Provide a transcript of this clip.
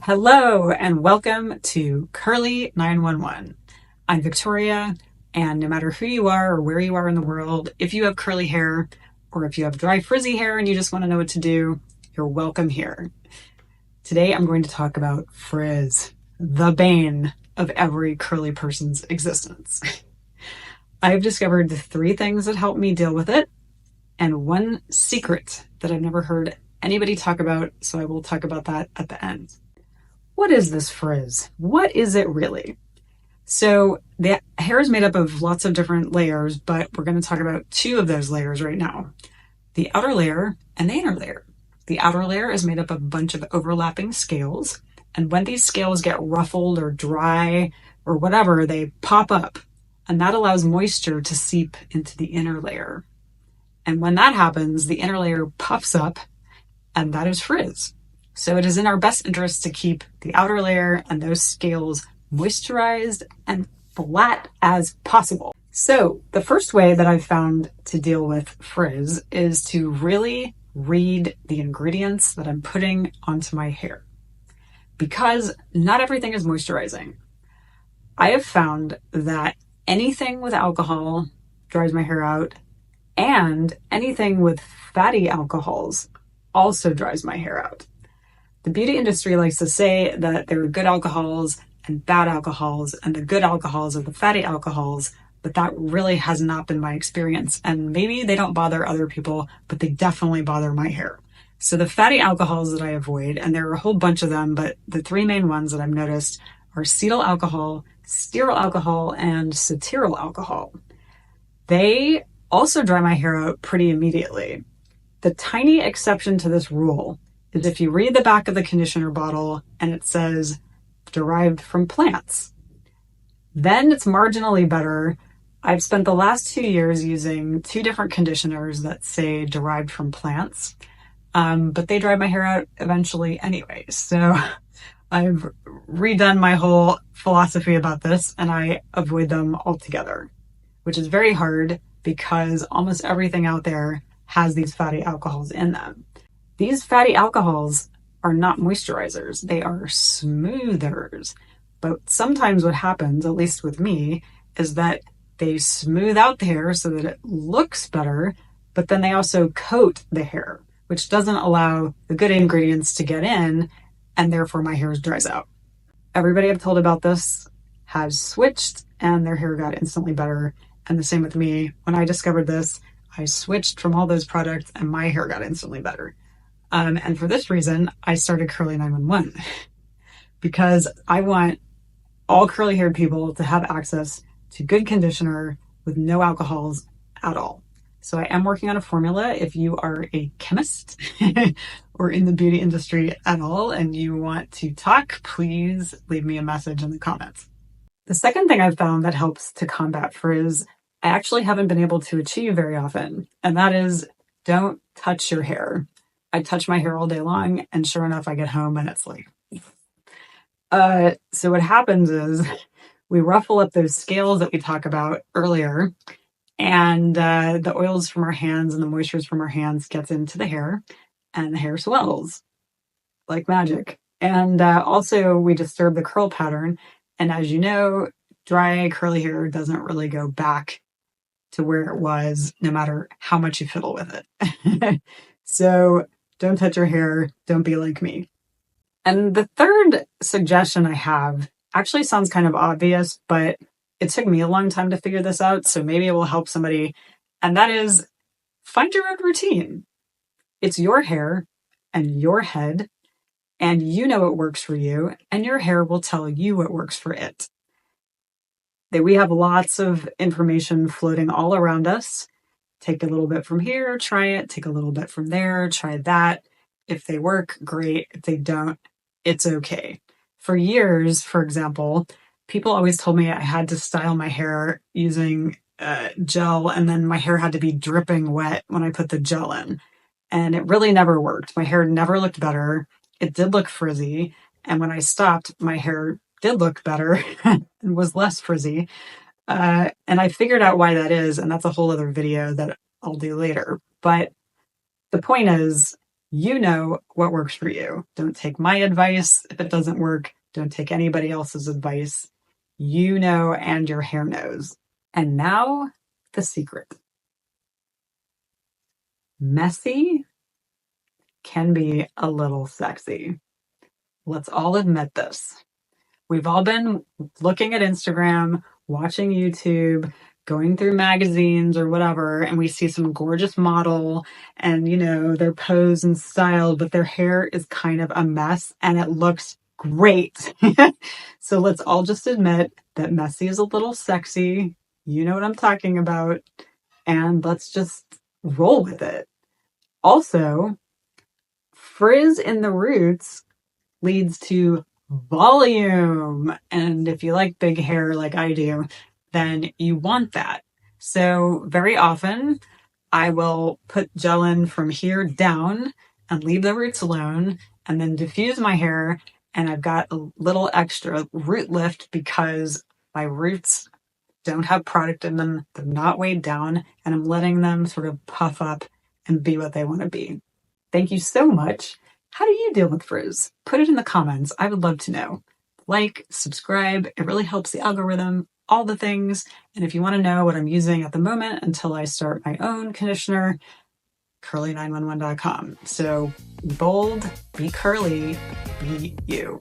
Hello and welcome to Curly 911. I'm Victoria, and no matter who you are or where you are in the world, if you have curly hair or if you have dry frizzy hair and you just want to know what to do, you're welcome here. Today I'm going to talk about Frizz, the bane of every curly person's existence. I've discovered the 3 things that help me deal with it and one secret that I've never heard anybody talk about, so I will talk about that at the end. What is this frizz? What is it really? So the hair is made up of lots of different layers, but we're going to talk about 2 of those layers right now. The outer layer and the inner layer. The outer layer is made up of a bunch of overlapping scales, and when these scales get ruffled or dry or whatever, they pop up, and that allows moisture to seep into the inner layer. And when that happens, the inner layer puffs up, and that is frizz. So it is in our best interest to keep the outer layer and those scales moisturized and flat as possible. So the first way that I've found to deal with frizz is to really read the ingredients that I'm putting onto my hair, because not everything is moisturizing. I have found that anything with alcohol dries my hair out, and anything with fatty alcohols also dries my hair out. The beauty industry likes to say that there are good alcohols and bad alcohols, and the good alcohols are the fatty alcohols, but that really has not been my experience. And maybe they don't bother other people, but they definitely bother my hair. So the fatty alcohols that I avoid, and there are a whole bunch of them, but the 3 main ones that I've noticed are cetyl alcohol, stearyl alcohol, and cetyl alcohol. They also dry my hair out pretty immediately. The tiny exception to this rule is if you read the back of the conditioner bottle and it says derived from plants, then it's marginally better. I've spent the last 2 years using 2 different conditioners that say derived from plants, but they dry my hair out eventually anyway. So I've redone my whole philosophy about this, and I avoid them altogether, which is very hard because almost everything out there has these fatty alcohols in them. These fatty alcohols are not moisturizers, they are smoothers. But sometimes what happens, at least with me, is that they smooth out the hair so that it looks better, but then they also coat the hair, which doesn't allow the good ingredients to get in, and therefore my hair dries out. Everybody I've told about this has switched and their hair got instantly better. And the same with me. When I discovered this, I switched from all those products and my hair got instantly better. And for this reason, I started Curly 911 because I want all curly haired people to have access to good conditioner with no alcohols at all. So I am working on a formula. If you are a chemist or in the beauty industry at all and you want to talk, please leave me a message in the comments. The second thing I've found that helps to combat frizz, I actually haven't been able to achieve very often, and that is don't touch your hair. I touch my hair all day long, and sure enough, I get home and it's like, so what happens is we ruffle up those scales that we talked about earlier, and the oils from our hands and the moistures from our hands gets into the hair, and the hair swells like magic. And also we disturb the curl pattern, and as you know, dry curly hair doesn't really go back to where it was, no matter how much you fiddle with it. So don't touch your hair. Don't be like me. And the third suggestion I have actually sounds kind of obvious, but it took me a long time to figure this out. So maybe it will help somebody. And that is find your own routine. It's your hair and your head, and you know what works for you, and your hair will tell you what works for it. We have lots of information floating all around us. Take a little bit from here, try it. Take a little bit from there, try that. If they work, great. If they don't, it's okay. For years, for example, people always told me I had to style my hair using gel, and then my hair had to be dripping wet when I put the gel in. And it really never worked. My hair never looked better. It did look frizzy. And when I stopped, my hair did look better and was less frizzy. And I figured out why that is, and that's a whole other video that I'll do later. But the point is, You know what works for you. Don't take my advice if it doesn't work. Don't take anybody else's advice. You know, and your hair knows. And now, the secret. Messy can be a little sexy. Let's all admit this. We've all been looking at Instagram, watching YouTube, going through magazines or whatever, and we see some gorgeous model and, their pose and style, but their hair is kind of a mess and it looks great. So let's all just admit that messy is a little sexy. You know what I'm talking about. And let's just roll with it. Also, frizz in the roots leads to volume. And if you like big hair like I do, then you want that. So very often I will put gel in from here down and leave the roots alone and then diffuse my hair. And I've got a little extra root lift because my roots don't have product in them. They're not weighed down and I'm letting them sort of puff up and be what they want to be. Thank you so much. How do you deal with frizz? Put it in the comments. I would love to know. Like, subscribe. It really helps the algorithm, all the things. And if you want to know what I'm using at the moment until I start my own conditioner, curly911.com. So be bold, be curly, be you.